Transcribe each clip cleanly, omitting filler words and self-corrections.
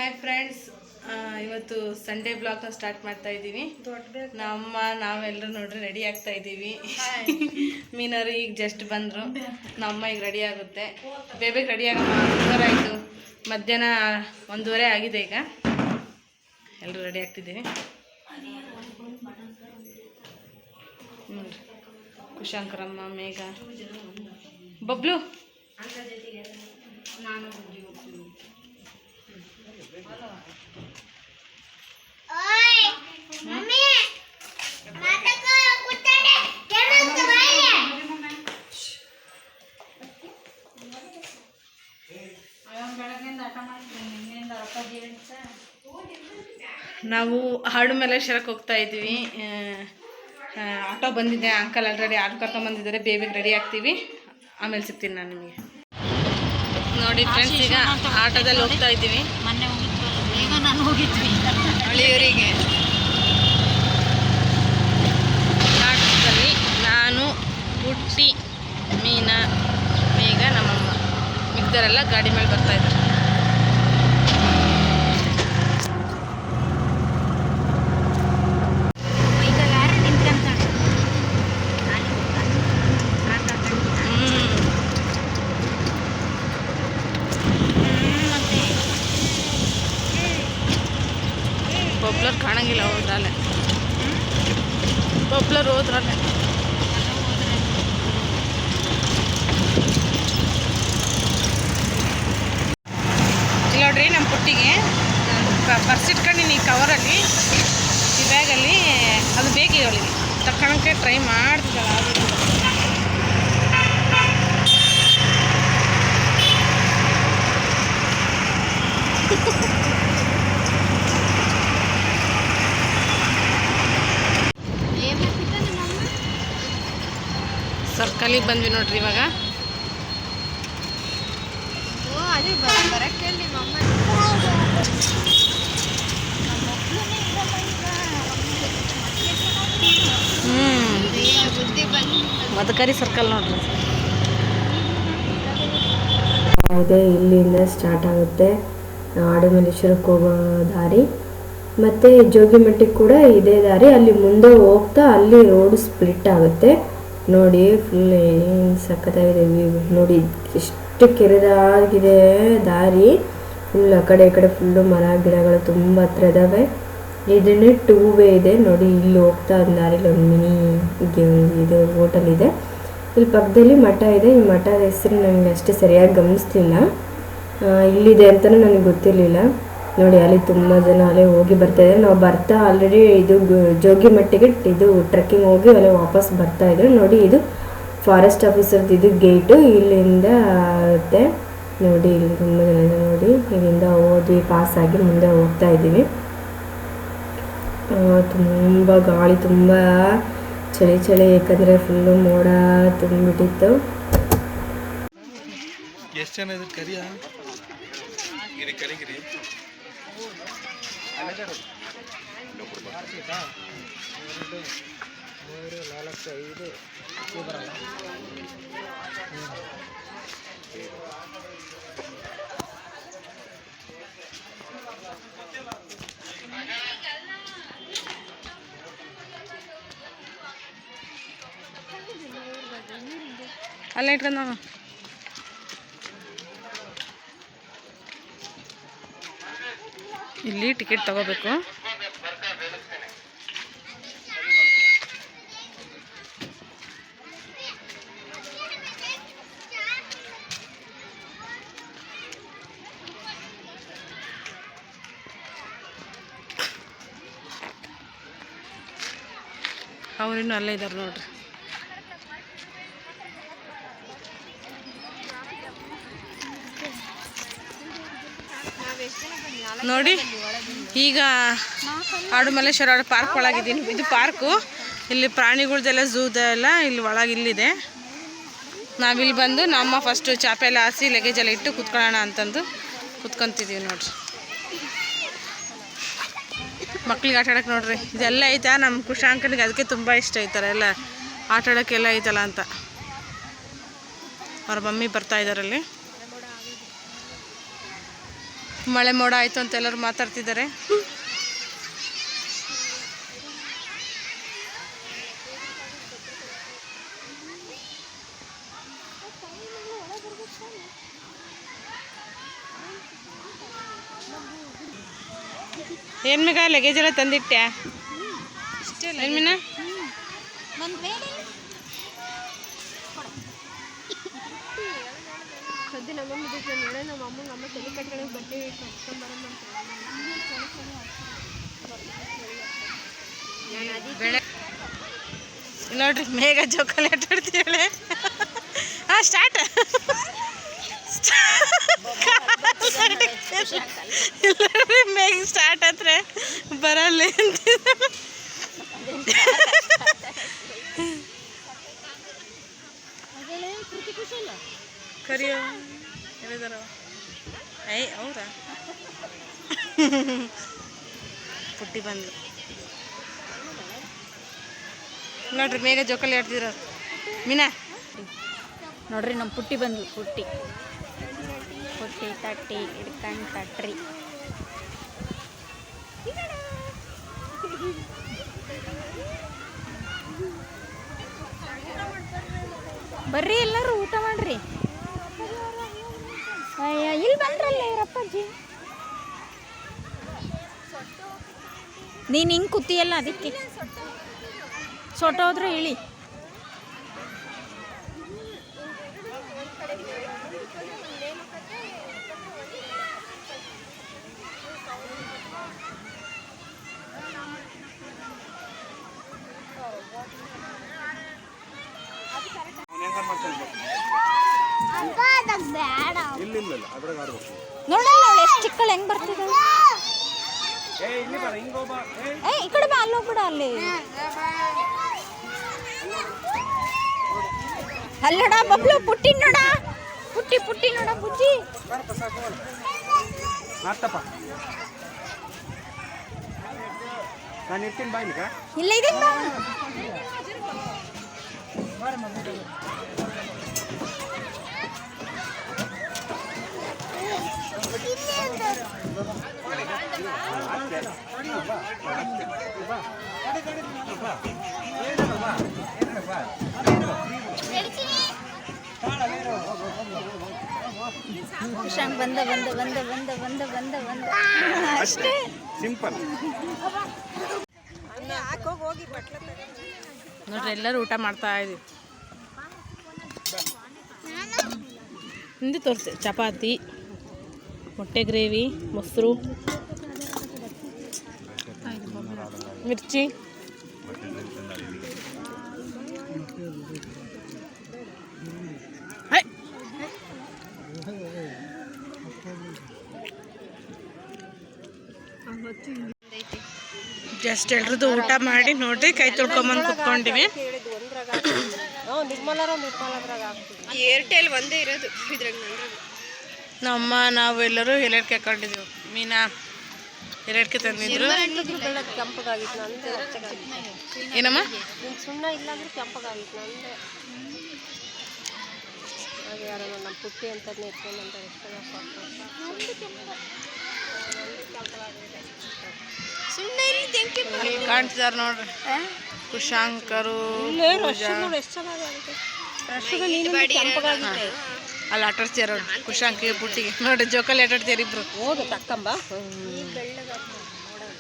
Hi friends, ಇವತ್ತು Sunday ಬ್ಲಾಗ್ನ start ಮಾಡ್ತಾ ಇದ್ದೀವಿ. ನಮ್ಮ ನಾವೆಲ್ಲರೂ ನೋಡ್ರಿ ರೆಡಿ ಆಗ್ತಾ ಇದ್ದೀವಿ. ಮೀನವರು ಈಗ ಜಸ್ಟ್ ಬಂದರು. ನಮ್ಮ ಈಗ ರೆಡಿ ಆಗುತ್ತೆ. ಬೇಗ ರೆಡಿ ಆಗೋಣ. 1:30 ಆಯಿತು, ಮಧ್ಯಾಹ್ನ 1:30 ಆಗಿದೆ. ಈಗ ಎಲ್ಲರೂ ರೆಡಿ ಆಗ್ತಿದ್ದೀವಿ ನೋಡ್ರಿ. ಕುಶಾಂಕರಮ್ಮ, ಮೇಘ, ಬಬ್ಲು, ನಾನು ನಾವು ಹಾಡು ಮಲ್ಲೇಶ್ವರಕ್ಕೆ ಹೋಗ್ತಾ ಇದ್ದೀವಿ. ಆಟೋ ಬಂದಿದೆ. ಅಂಕಲ್ ಆಲ್ರೆಡಿ ಆಟೋ ಕರ್ಕೊಂಡ್ಬಂದಿದ್ದಾರೆ. ಬೇಬಿಗೆ ರೆಡಿ ಆಗ್ತೀವಿ. ಆಮೇಲೆ ಸಿಗ್ತೀನಿ ನಾನು ನಿಮಗೆ. ನೋಡಿ ಫ್ರೆಂಡ್ಸ್, ಈಗ ಆಟೋದಲ್ಲಿ ಹೋಗ್ತಾ ಇದ್ದೀವಿ. ಈಗ ನಾನು ಹೋಗಿದ್ವಿ ಹಳ್ಳಿಯವರಿಗೆ. ಆಟೋದಲ್ಲಿ ನಾನು, ಹುಟ್ಟಿ, ಮೀನಾ, ಮೇಘ, ನಮ್ಮಮ್ಮ, ಮಿಕ್ದರೆಲ್ಲ ಗಾಡಿ ಮೇಲೆ ಬರ್ತಾ ಇದ್ದಾರೆ. ಬಬ್ಲರ್ ಕಾಣಂಗಿಲ್ಲ, ಹೋದ್ರಲ್ಲೇ ಬಬ್ಲರ್ ಹೋದ್ರಲ್ಲೇ. ಇಲ್ಲಿ ನೋಡ್ರಿ, ನಮ್ಮ ಪುಟ್ಟಿಗೆ ಪರ್ಸ್ ಇಟ್ಕೊಂಡಿನಿ ಈ ಕವರಲ್ಲಿ, ಈ ಬ್ಯಾಗಲ್ಲಿ. ಅದು ಬೇಗ ಅವಳಿಗೆ ತಕ್ಕೊಳಕ್ಕೆ ಟ್ರೈ ಮಾಡ್ತಿದ್ದಾಳೆ. ಆಗೋದಿಲ್ಲ. ಸರ್ಕಲಿಗೆ ಬಂದ್ವಿ ನೋಡ್ರಿ ಇವಾಗ. ಮದಕರಿ ಸರ್ಕಲ್ ನೋಡ್ರಿ ಇದೆ. ಇಲ್ಲಿಂದ ಸ್ಟಾರ್ಟ್ ಆಗುತ್ತೆ ಆಡುಮಲ್ಲೇಶ್ವರಕ್ಕೆ ಹೋಗೋ ದಾರಿ. ಮತ್ತು ಜೋಗಿಮಟ್ಟಿಗೆ ಕೂಡ ಇದೇ ದಾರಿ. ಅಲ್ಲಿ ಮುಂದೆ ಹೋಗ್ತಾ ಅಲ್ಲಿ ರೋಡ್ ಸ್ಪ್ಲಿಟ್ ಆಗುತ್ತೆ ನೋಡಿ. ಫುಲ್ ಏನು ಸಖತ್ತಾಗಿದೆ ವ್ಯೂ ನೋಡಿ. ಎಷ್ಟು ಕೆರೆದಾಗಿದೆ ದಾರಿ. ಫುಲ್ ಆ ಕಡೆ ಈ ಕಡೆ ಫುಲ್ಲು ಮರ ಗಿಡಗಳು ತುಂಬ ಹತ್ರ ಇದ್ದಾವೆ. ಇದನ್ನೇ 2 ವೇ ಇದೆ ನೋಡಿ. ಇಲ್ಲಿ ಹೋಗ್ತಾ ದಾರಿಲಿ ಒಂದು ಮಿನಿ ಇದು ಹೋಟೆಲ್ ಇದೆ. ಇಲ್ಲಿ ಪಕ್ಕದಲ್ಲಿ ಮಠ ಇದೆ. ಈ ಮಠದ ಹೆಸರು ನನಗೆ ಅಷ್ಟೇ ಸರಿಯಾಗಿ ಗಮನಿಸ್ತಿಲ್ಲ. ಇಲ್ಲಿದೆ ಅಂತಲೂ ನನಗೆ ಗೊತ್ತಿರಲಿಲ್ಲ ನೋಡಿ. ಅಲ್ಲಿ ತುಂಬ ಜನ ಅಲ್ಲೇ ಹೋಗಿ ಬರ್ತಾಯಿದ್ದಾರೆ. ನಾವು ಬರ್ತಾ ಆಲ್ರೆಡಿ ಇದು ಜೋಗಿಮಟ್ಟಿಗೆ ಇದು ಟ್ರೆಕ್ಕಿಂಗ್ ಹೋಗಿ ಅಲ್ಲೇ ವಾಪಸ್ ಬರ್ತಾಯಿದ್ರು ನೋಡಿ. ಇದು ಫಾರೆಸ್ಟ್ ಆಫೀಸರ್ದು ಇದು ಗೇಟು. ಇಲ್ಲಿಂದ ಆಗುತ್ತೆ ನೋಡಿ. ಇಲ್ಲಿ ತುಂಬ ಜನ ನೋಡಿ. ಇಲ್ಲಿಂದ ಹೋದ್ವಿ, ಪಾಸ್ ಆಗಿ ಮುಂದೆ ಹೋಗ್ತಾ ಇದ್ದೀವಿ. ತುಂಬ ಗಾಳಿ, ತುಂಬ ಚಳಿ ಚಳಿ, ಯಾಕಂದರೆ ಫುಲ್ಲು ಮೋಡ ತುಂಬಿಟ್ಟಿತ್ತು. ಎಷ್ಟು ಜನ ಇದ್ರು ಕರಿಯಾ ಕರಿಗಿರಿ 4 5 ಬರಲ್ಲ. ಅಲ್ಲೇ ಇಟ್ಕೊಂಡು ನಾನು ಇಲ್ಲಿ ಟಿಕೆಟ್ ತಗೋಬೇಕು. ಅವರಿನ್ನೂ ಅಲ್ಲೇ ಇದ್ದಾರೆ ನೋಡ್ರಿ. ನೋಡಿ, ಈಗ ಆಡುಮಲ್ಲೇಶ್ವರ ಪಾರ್ಕ್ ಒಳಗಿದ್ದೀನಿ. ಇದು ಪಾರ್ಕು. ಇಲ್ಲಿ ಪ್ರಾಣಿಗಳ್ದೆಲ್ಲ ಝೂದೆಲ್ಲ ಇಲ್ಲಿ ಒಳಗೆ ಇಲ್ಲಿದೆ. ನಾವಿಲ್ಲಿ ಬಂದು ನಮ್ಮ ಫಸ್ಟು ಚಾಪೆ ಎಲ್ಲ ಹಾಸಿ ಲಗೇಜ್ ಎಲ್ಲ ಇಟ್ಟು ಕುತ್ಕೊಳ್ಳೋಣ ಅಂತಂದು ಕುತ್ಕೊತಿದ್ದೀವಿ ನೋಡ್ರಿ. ಮಕ್ಳಿಗೆ ಆಟ ಆಡೋಕೆ ನೋಡ್ರಿ ಇದೆಲ್ಲ ಐತಾ. ನಮ್ಮ ಕುಶಾಂಕನಿಗೆ ಅದಕ್ಕೆ ತುಂಬ ಇಷ್ಟ ಐತಾರೆ ಎಲ್ಲ ಆಟ ಆಡೋಕ್ಕೆಲ್ಲ ಐತಲ್ಲ ಅಂತ. ಅವ್ರ ಮಮ್ಮಿ ಬರ್ತಾ ಇದ್ದಾರಲ್ಲಿ. ಮಳೆ ಮೋಡ ಆಯಿತು ಅಂತ ಎಲ್ಲರೂ ಮಾತಾಡ್ತಿದ್ದಾರೆ. ಏನು ಮೇಗ ಲಗೇಜ್ ಎಲ್ಲ ತಂದಿಟ್ಟೆ ಏನು ಮೀನಾ? ನೋಡ್ರಿ ಮೇಘ ಜೋಕಾಲಿ ಆಟ ಆಡ್ತೀಳೆ. ಹಾಂ ಸ್ಟಾರ್ಟ್. ಮೇಘ ಸ್ಟಾರ್ಟ್ ಆದ್ರೆ ಬರಲ್ಲ ಅಂತಿದ್ರು. ಕರಿಯೋ ಹೇಳಿದಾರ ಐ ಹೌದಾ ಪುಟ್ಟಿ ಬಂದು ನೋಡ್ರಿ ಮೇಘ ಜೋಕಾಲಿ ಆಡ್ತಿದ್ರ ಮೀನಾ. ನೋಡ್ರಿ ನಮ್ಮ ಪುಟ್ಟಿ ಬಂದ್ಲು. ಪುಟ್ಟಿ ತಟ್ಟಿ ಹಿಡ್ಕೊಂಡು ತಟ್ರಿ. ಬರ್ರಿ ಎಲ್ಲರೂ ಊಟ ಮಾಡ್ರಿ. ಇಲ್ಲಿ ಬಂದ್ರಲ್ಲ ಇವರಪ್ಪಾಜಿ. ನೀನು ಹಿಂಗೆ ಕೂತಿಯಲ್ಲ ಅದಕ್ಕೆ ಸೊಟ್ಟೋದ್ರೆ ಇಳಿ. ನೋಡಲ್ಲ ಎಷ್ಟು ಚಿಕ್ಕಳು ಹೆಂಗ್ ಬರ್ತಿದೆ. ಈ ಕಡೆ ಬಾ, ಅಲ್ಲಿ ಹೋಗ್ಬಿಡ. ಅಲ್ಲಿ ನೋಡ ಬಬ್ಲು, ಪುಟ್ಟಿ ನೋಡ, ಪುಟ್ಟಿ ನೋಡ ಬುಜ್ಜಿ. ಇಲ್ಲ ಇದೆ ಶಂಕ್ ಬಂದ ಅಷ್ಟೇ ಸಿಂಪಲ್. ನೋಡ್ರಿ ಎಲ್ಲರೂ ಊಟ ಮಾಡ್ತಾ ಇದೀವಿ. ಹಿಂದೆ ತೋರಿಸಿ ಚಪಾತಿ, ಮೊಟ್ಟೆ ಗ್ರೇವಿ, ಮೊಸರು, ಮಿರ್ಚಿ, ಜಸ್ಟ್ ಎಲ್ರದ್ದು ಊಟ ಮಾಡಿ ನೋಡ್ರಿ ಕೈ ತೊಳ್ಕೊಂಬಂದು ಕುತ್ಕೊಂಡಿವಿ. ಏರ್ಟೆಲ್ ಒಂದೇ ಇರೋದು ಇದ್ರಾಗ. ನಮ್ಮ ನಾವು ಎಲ್ಲರೂ ಎಲೆಡ್ಕೆ ಹಾಕೊಂಡಿದ್ವಿ. ಮೀನಾ ಎಲೆಡ್ಕೆ ತಂದಿದ್ರು. ಏನಮ್ಮ ಸುಣ್ಣ ಇಲ್ಲಾಂದ್ರೆ ಕೆಂಪಗಾಗಿತ್ತು ನಂದೆ. ಅದು ಯಾರೋ ನಮ್ಮ ಪುಟ್ಟಿ ಅಂತ ಕಾಣ್ತಿದಾರ ನೋಡ್ರಿ. ಕುಶಾಂಕರು ಅಲ್ಲಿ ಆಟಾಡ್ತೀರ ನೋಡ್ರಿ. ಕುಶಾಂಕಿಗೆ ಪುಟ್ಟಿಗೆ ನೋಡ್ರಿ ಜೋಕಾಲಿ ಆಟಾಡ್ತೀರ ಇಬ್ರು. ಹೋಗಿ ತಕ್ಕಂಬ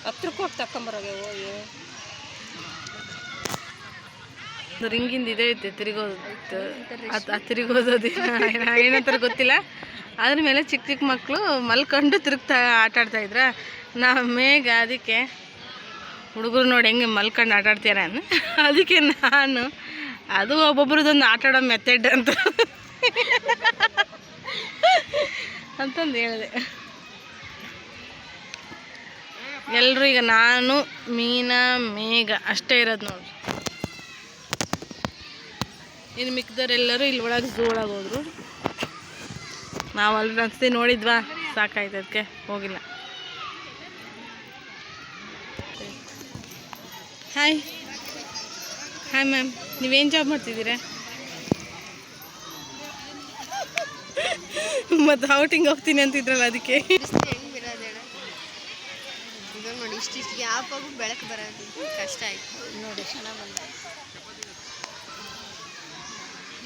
ಹತ್ರಕ್ಕೆ ಹೋಗಿ ತಕ್ಕಂಬರೋಗೆ ಹೋಗಿ. ರಿಂಗಿಂದ ಇದೆ ಐತೆ ತಿರುಗೋದು. ತಿರುಗೋದು ಏನಂತಾರೆ ಗೊತ್ತಿಲ್ಲ. ಅದ್ರ ಮೇಲೆ ಚಿಕ್ಕ ಚಿಕ್ಕ ಮಕ್ಕಳು ಮಲ್ಕೊಂಡು ತಿರುಗ್ತಾ ಆಟಾಡ್ತಾ ಇದ್ರ. ನಾವು ಮೇಘ ಅದಕ್ಕೆ ಹುಡುಗರು ನೋಡಿ ಹೆಂಗೆ ಮಲ್ಕೊಂಡು ಆಟಾಡ್ತೀರ ಅದಕ್ಕೆ ನಾನು ಅದು ಒಬ್ಬೊಬ್ರದೊಂದು ಆಟಾಡೋ ಮೆಥಡ್ ಅಂತಂದು ಹೇಳಿದೆ. ಎಲ್ಲರೂ ಈಗ ನಾನು ಮೀನಾ ಮೇಘ ಅಷ್ಟೇ ಇರೋದು ನೋಡ್ರಿ. ಇನ್ನು ಮಿಕ್ದವರೆಲ್ಲರೂ ಇಲ್ಲಿ ಒಳಗೆ ಝೂ ಒಳಗೆ ಹೋದ್ರು. ನಾವು ಅಲ್ಲಿ ಒಂದ್ಸತಿ ನೋಡಿದ್ವಾ, ಸಾಕಾಯ್ತು, ಅದಕ್ಕೆ ಹೋಗಿಲ್ಲ. ಹಾಯ್ ಹಾಯ್ ಮ್ಯಾಮ್, ನೀವೇನು ಜಾಬ್ ಮಾಡ್ತಿದ್ದೀರಾ? ಮತ್ತು ಔಟಿಂಗ್ ಹೋಗ್ತೀನಿ ಅಂತಿದ್ರಲ್ಲ ಅದಕ್ಕೆ. ಹೋಗಿ ಬೆಳಕು ಬರೋದು ಕಷ್ಟ ಆಯ್ತು ನೋಡಿ ಚೆನ್ನಾಗಿ ಬಂದ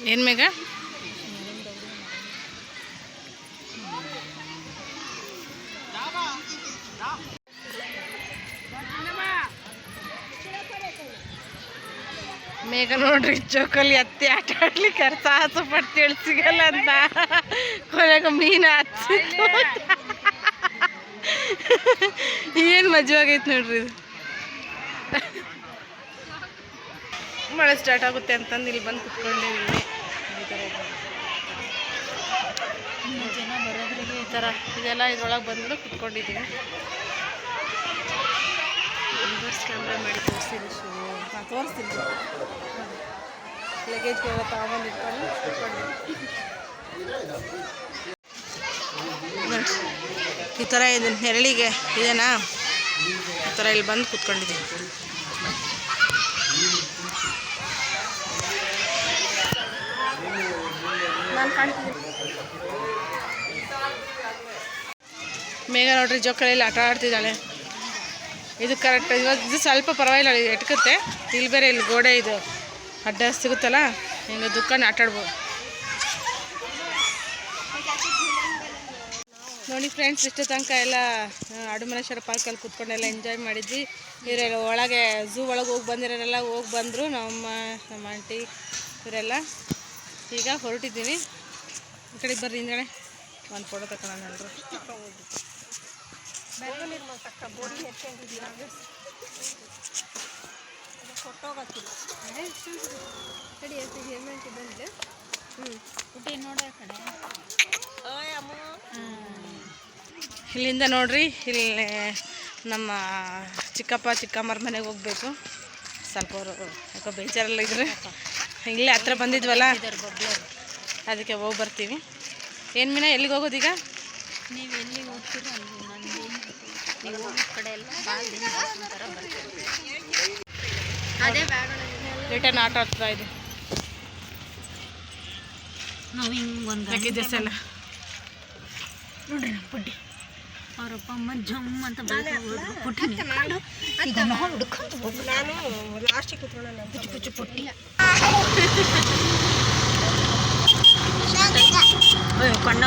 ಏನು ಮೇಘ ಮೇಘ ನೋಡ್ರಿ ಚೋಕಲ್ಲಿ ಹತ್ತಿ ಆಟ ಆಡ್ಲಿಕ್ಕೆ ಸಾಹಸ ಪಟ್ಟು ಸಿಗಲ್ಲ ಅಂತ ಕೊನೆಗೆ ಮೀನು ಹತ್ತಿ ಏನು ಮಜವಾಗೈತೆ ನೋಡ್ರಿ ಇದು ಮಳೆ ಸ್ಟಾರ್ಟ್ ಆಗುತ್ತೆ ಅಂತಂದು ಇಲ್ಲಿ ಬಂದು ಕುತ್ಕೊಂಡಿದ್ದೀನಿ ಜನ ಬರೋದ್ರಿಗೆ ಈ ಥರ ಇದೆಲ್ಲ ಇದ್ರೊಳಗೆ ಬಂದು ಕುತ್ಕೊಂಡಿದ್ದೀನಿ ರಿವರ್ಸ್ ಕ್ಯಾಮ್ರಾ ಮಾಡಿ ತೋರಿಸ್ತೀನಿ ತೋರಿಸ್ತೀನಿ ಲಗೇಜ್ ತಗೊಂಡು ಇಟ್ಕೊಂಡು ಈ ಥರ ಇದೆ ನೆರಳಿಗೆ ಇದೇನಾ ಈ ಥರ ಇಲ್ಲಿ ಬಂದು ಕುತ್ಕೊಂಡಿದ್ದೀನಿ ಮೇಘ ನೋಡ್ರಿ ಜೋಕಾಲಿಯಲ್ಲಿ ಆಟ ಆಡ್ತಿದ್ದಾಳೆ ಇದು ಕರೆಕ್ಟ್ ಇದು ಸ್ವಲ್ಪ ಪರವಾಗಿಲ್ಲ ಎಟ್ಕುತ್ತೆ ಇಲ್ಲಿ ಬೇರೆ ಇಲ್ಲಿ ಗೋಡೆ ಇದು ಅಡ್ಡ ಸಿಗುತ್ತಲ್ಲ ಹಿಂಗೆ ದುಃಖನ ಆಟ ಆಡ್ಬೋದು ನೋಡಿ ಫ್ರೆಂಡ್ಸ್ ಇಷ್ಟು ತನಕ ಎಲ್ಲ ಆಡುಮಲ್ಲೇಶ್ವರ ಪಾರ್ಕಲ್ಲಿ ಕೂತ್ಕೊಂಡೆಲ್ಲ ಎಂಜಾಯ್ ಮಾಡಿದ್ವಿ ಇವರೆಲ್ಲ ಒಳಗೆ ಝೂ ಒಳಗೆ ಹೋಗಿ ಬಂದಿರೋರೆಲ್ಲ ಹೋಗಿ ಬಂದರು ನಮ್ಮ ಆಂಟಿ ಇವರೆಲ್ಲ ಈಗ ಹೊರಟಿದ್ದೀವಿ ಈ ಕಡೆ ಬರ್ರಿ ಹಿಂದ್ಗಡೆ ಒಂದು ಫೋಟೋ ತಗೊಳ್ಳೋಣ ಎಲ್ಲರೂ ಇಲ್ಲಿಂದ ನೋಡ್ರಿ ಇಲ್ಲಿ ನಮ್ಮ ಚಿಕ್ಕಪ್ಪ ಚಿಕ್ಕಮ್ಮರ ಮನೆಗೆ ಹೋಗ್ಬೇಕು ಸ್ವಲ್ಪ ಅವರು ಯಾಕೋ ಬೇಜಾರೆಲ್ಲ ಇದ್ರೆ ಇಲ್ಲೇ ಹತ್ರ ಬಂದಿದ್ವಲ್ಲ ಅದಕ್ಕೆ ಹೋಗಿ ಬರ್ತೀವಿ ಏನು ಮೀನಾ ಎಲ್ಲಿಗೆ ಹೋಗೋದೀಗ ನೀವು ಎಲ್ಲಿಗೆ ಹೋಗ್ತೀರೋ ಅಲ್ಲಿ ನಂದು ನೀವು ಹೋಗೋ ಕಡೆ ಎಲ್ಲ ಭಾಳ ಥರ ಬರ್ತೀವಿ ಅದೇ ರಿಟರ್ನ್ ಆಟ ಆಡ್ತಾ ಇದೆ ನಾವು ಹಿಂಗೆ ಒಂದು ಪ್ಯಾಕೇಜಸ್ ಎಲ್ಲ ನೋಡ್ರಿ ಪುಟ್ಟಿ ಅವರಪ್ಪ ಅಮ್ಮ ಜಮ್ ಅಂತ ಹೋದ್ರು ಪುಟ್ಟಿ ಹುಡ್ಕೊಂಡು ನಾನು ಲಾಸ್ಟಿಗೆ ಕೂತ್ಕೊಳ್ಳೋಣ ಕುಚ್ಚು ಕುಚ್ಚು ಪುಟ್ಟಿ ಕಣ್ಣ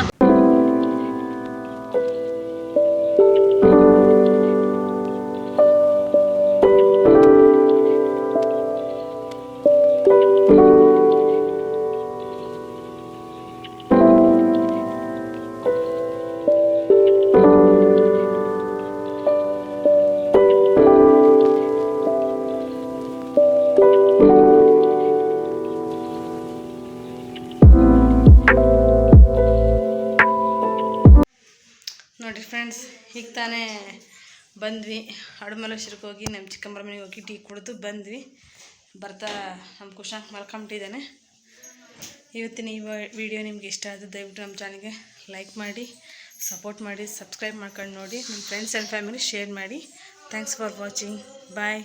ನೋಡಿರಿ ಫ್ರೆಂಡ್ಸ್ ಈಗ ತಾನೇ ಬಂದ್ವಿ ಆಡುಮಲ್ಲೇಶ್ವರಕ್ಕೆ ಹೋಗಿ ನಮ್ಮ ಚಿಕ್ಕಮ್ಮರ ಮನೆಗೆ ಹೋಗಿ ಟೀ ಕುಡಿದು ಬಂದ್ವಿ ಬರ್ತಾ ನಮ್ಮ ಕುಶಾಂಕ್ ಮಲ್ಕೊಂಬಿಟ್ಟಿದ್ದಾನೆ ಇವತ್ತಿನ ಈ ವಿಡಿಯೋ ನಿಮ್ಗೆ ಇಷ್ಟ ಆದ ದಯವಿಟ್ಟು ನಮ್ಮ ಚಾನಲ್ಗೆ ಲೈಕ್ ಮಾಡಿ ಸಪೋರ್ಟ್ ಮಾಡಿ ಸಬ್ಸ್ಕ್ರೈಬ್ ಮಾಡ್ಕೊಂಡು ನೋಡಿ ನಿಮ್ಮ ಫ್ರೆಂಡ್ಸ್ ಆ್ಯಂಡ್ ಫ್ಯಾಮಿಲಿ ಶೇರ್ ಮಾಡಿ ಥ್ಯಾಂಕ್ಸ್ ಫಾರ್ ವಾಚಿಂಗ್ ಬಾಯ್